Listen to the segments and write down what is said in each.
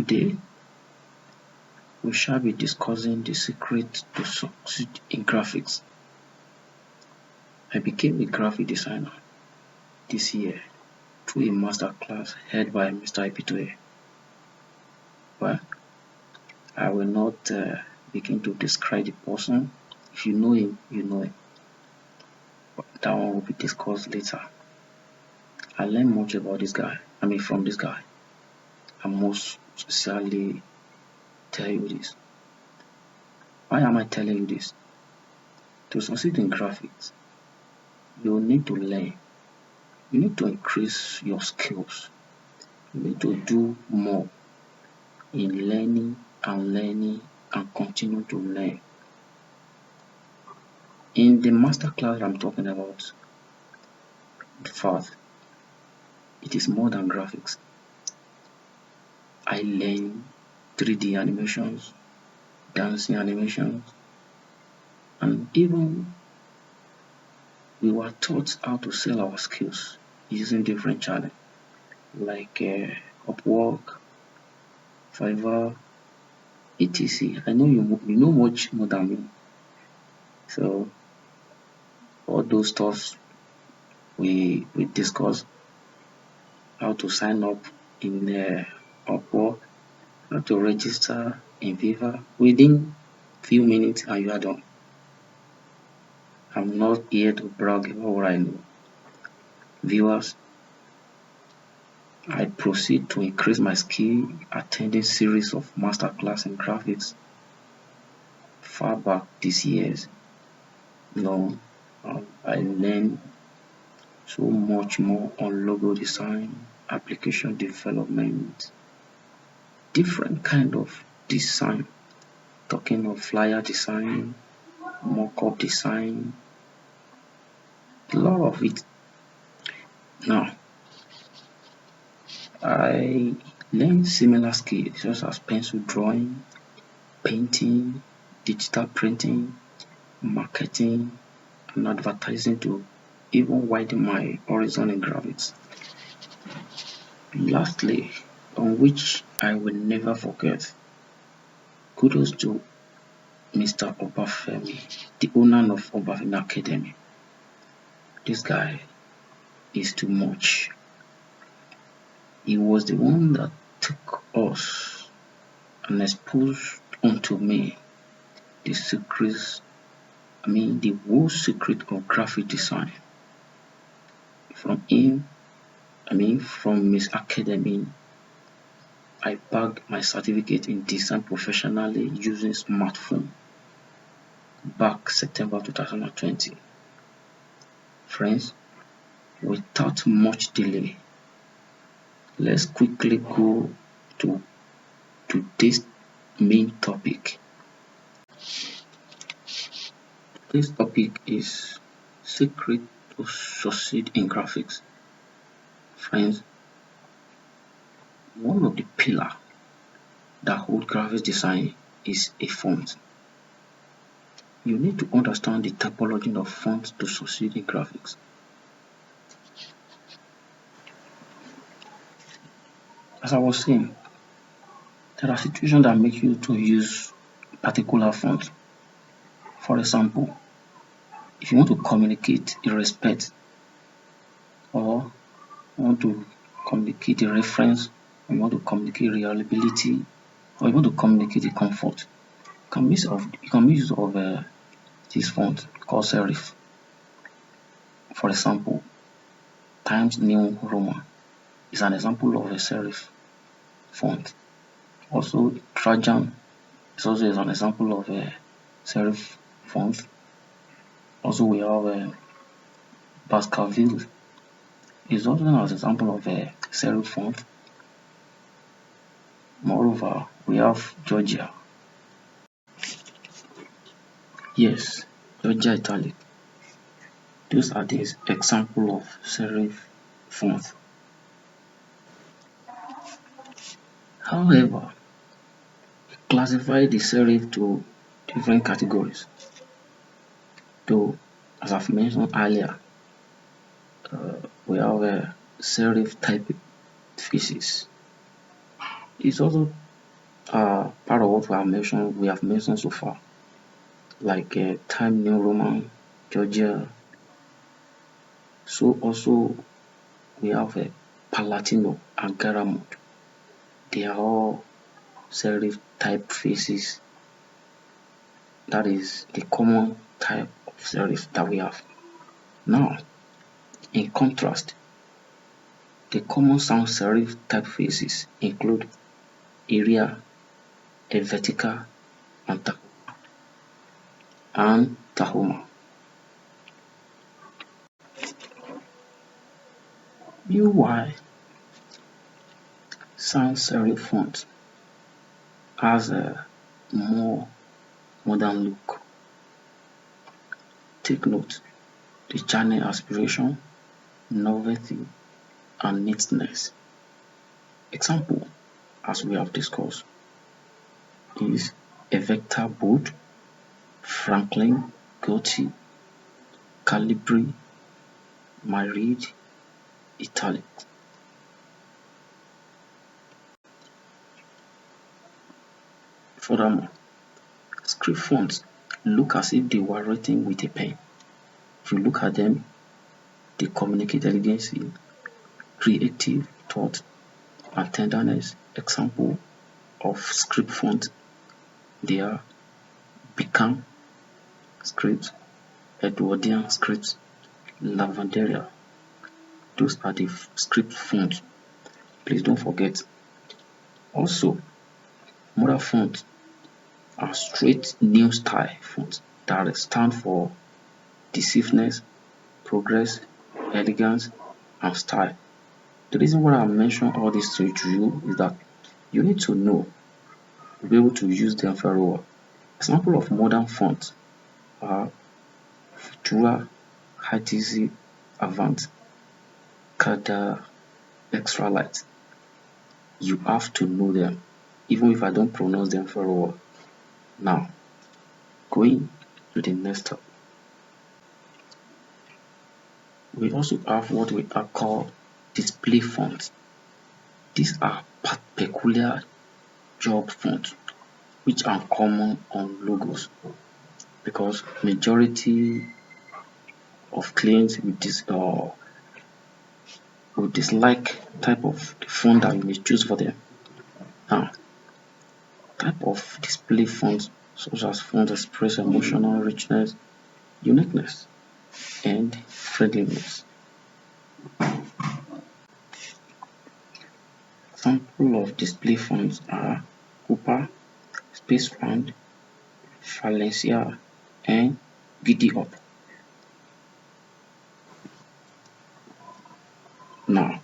Today, we shall be discussing the secret to succeed in graphics. I became a graphic designer this year through a masterclass held by Mr. Ipitoye. Well, I will not begin to describe the person. If you know him, you know him. But that one will be discussed later. I learned much about this guy. From this guy. I must sincerely tell you this. Why am I telling you this? To succeed in graphics, you need to learn. You need to increase your skills. You need to do more in learning and continue to learn. In the masterclass I'm talking about, in fact, it is more than graphics. I learned 3D animations, dancing animations, and even we were taught how to sell our skills using different channels like Upwork, Fiverr, etc. I know you know much more than me. So all those stuff we discuss how to sign up in Upwork, how to register in Fiverr within few minutes and you are done. I'm not here to brag about what I know. Viewers, I proceed to increase my skill attending series of masterclass in graphics far back this years. I learned so much more on logo design, application development, different kind of design, talking of flyer design, mock-up design, a lot of it. Now, I learned similar skills such as pencil drawing, painting, digital printing, marketing, and advertising to even widen my horizon in graphics. Lastly, on which I will never forget, kudos to Mr. Obafemi, the owner of Obafemi Academy. This guy is too much. He was the one that took us and exposed unto me the secrets, the whole secret of graphic design. From him, from his academy, I bagged my certificate in design professionally using smartphone back September 2020. Friends, without much delay, let's quickly go to today's main topic. This topic is secret to succeed in graphics. Friends, one of the pillars that hold graphics design is a font. You need to understand the typology of fonts to succeed in graphics. As I was saying, there are situations that make you to use particular font. For example, if you want to communicate a respect or you want to communicate a reference, or you want to communicate reliability, or you want to communicate a comfort, you can make use of this font called serif. For example, Times New Roman is an example of a serif font. Also, Trajan is also an example of a serif font. Also, we have Baskerville is also an example of a serif font. Moreover, we have Georgia. Yes, Georgia Italic. Those are the example of serif font. However, classify the serif to different categories. Though, as I've mentioned earlier, we have a serif typefaces. It's also part of what we have mentioned so far, like Time New Roman, Georgia. So also we have Palatino and Garamond. They are all serif typefaces. That is the common type of serif that we have. Now, in contrast, the common sans serif typefaces include Arial, Helvetica, and Tahoma. Meanwhile, sans serif font has a more modern look. Take note, the channel aspiration, novelty, and neatness. Example, as we have discussed, is Evecta Bold, Franklin, Gotti, Calibri, Myriad, Italic. Furthermore, script fonts look as if they were written with a pen. If you look at them, they communicate elegance, creative thought, and tenderness. Example of script font, they are Beacon script, Edwardian scripts, Lavanderia. Those are the script fonts. Please don't forget. Also, modern fonts are straight new style fonts that stand for decisiveness, progress, elegance, and style. The reason why I mention all this to you is that you need to know to be able to use them very well. Example of modern fonts are Futura, HTC, Avant, Kada, Extra Light. You have to know them, even if I don't pronounce them very well. Now, going to the next step, we also have what we are called display fonts. These are peculiar job fonts which are common on logos because majority of clients will dislike type of font that you may choose for them. Now, type of display fonts such as fonts express emotional richness, uniqueness, and friendliness. Example of display fonts are Cooper, Spacefund, Valencia, and Giddy Up. Now,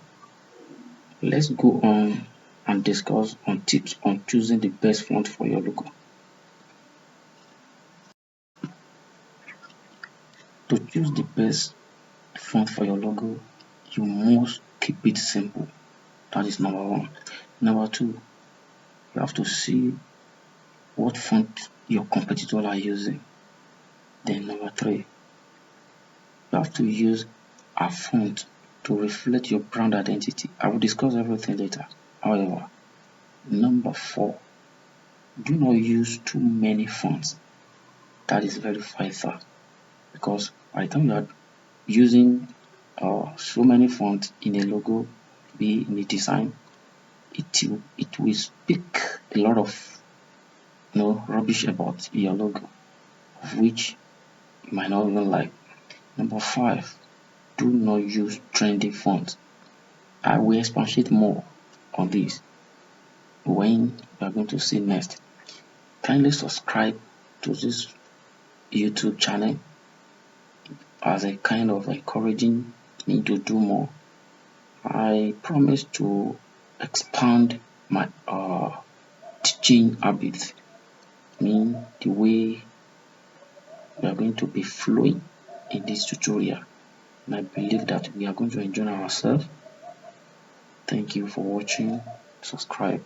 let's go on and discuss on tips on choosing the best font for your logo. To choose the best font for your logo, you must keep it simple. That is number one. Number two, you have to see what font your competitors are using. Then number three, you have to use a font to reflect your brand identity. I will discuss everything later. However, number four, do not use too many fonts. That is very vital because by the time you are using so many fonts in a logo, be in a design, it will speak a lot of rubbish about your logo, of which you might not even like. Number five, do not use trendy fonts. I will expatiate more on this when we are going to see next. Kindly subscribe to this YouTube channel as a kind of encouraging me to do more. I promise to expand my teaching habits, mean the way we are going to be flowing in this tutorial, and I believe that we are going to enjoy ourselves. Thank you for watching. Subscribe.